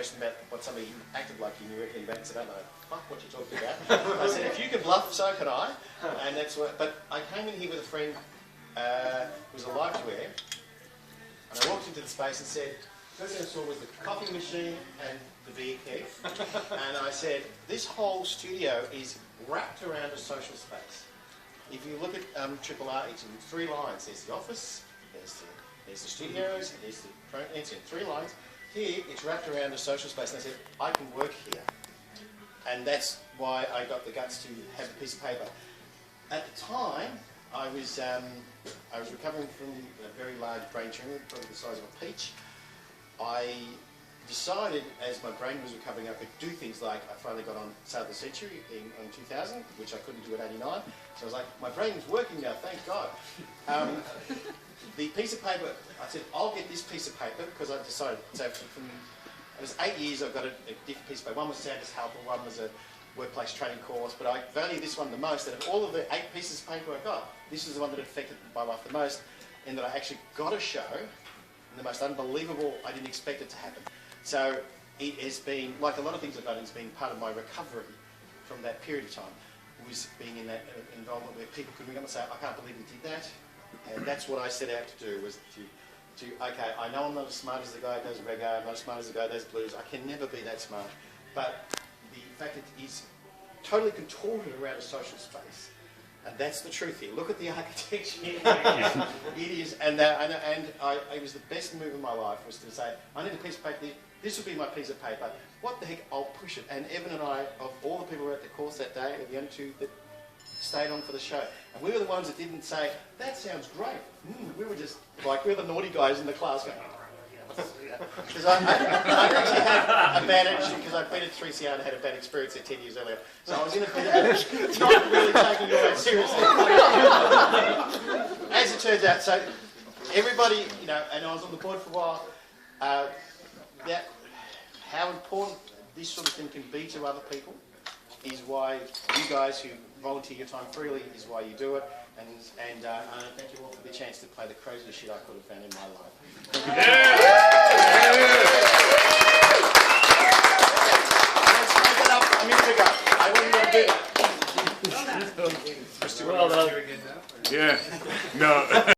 question about what somebody acted like you knew anything about, and said, I don't know, fuck what you're talking about. I said, if you can bluff, so can I. And that's what, but I came in here with a friend who was a live wear, and I walked into the space and said, first thing I saw was the coffee machine and the beer keg. And I said, this whole studio is wrapped around a social space. If you look at Triple R, it's in 3 lines. There's the office, there's the studios, and there's the it's in 3 lines. Here, it's wrapped around a social space. And I said, I can work here. And that's why I got the guts to have a piece of paper. At the time, I was recovering from a very large brain tumour, probably the size of a peach. I decided, as my brain was recovering, I could do things like, I finally got on Sale of the Century in 2000, which I couldn't do at 89. So I was like, my brain is working now, thank God. The piece of paper, I said, I'll get this piece of paper, because I decided, so from it was 8 years, I got a different piece of paper. One was Santa's Helper, one was a workplace training course, but I value this one the most. And of all of the 8 pieces of paper I got, this is the one that affected my life the most, in that I actually got a show, and the most unbelievable, I didn't expect it to happen. So it has been, like a lot of things I've done, it's been part of my recovery from that period of time, was being in that environment where people could ring up and say, I can't believe we did that. And that's what I set out to do, was to okay, I know I'm not as smart as the guy who does reggae, I'm not as smart as the guy who does blues, I can never be that smart. But the fact that it is totally contorted around a social space, and that's the truth here. Look at the architecture here. It is, and it was the best move of my life, was to say, I need a piece of paper, this will be my piece of paper. What the heck, I'll push it. And Evan and I, of all the people who were at the course that day, are the only 2 that stayed on for the show. And we were the ones that didn't say, that sounds great. We were just, like, we were the naughty guys in the class going, because I actually had a bad attitude, because I'd been at 3CR and had a bad experience there 10 years earlier. So I was in a bit of not really taking it all that seriously. As it turns out, so everybody, you know, and I was on the board for a while, that how important this sort of thing can be to other people is why you guys who volunteer your time freely is why you do it. And thank you all for the chance to play the craziest shit I could have found in my life.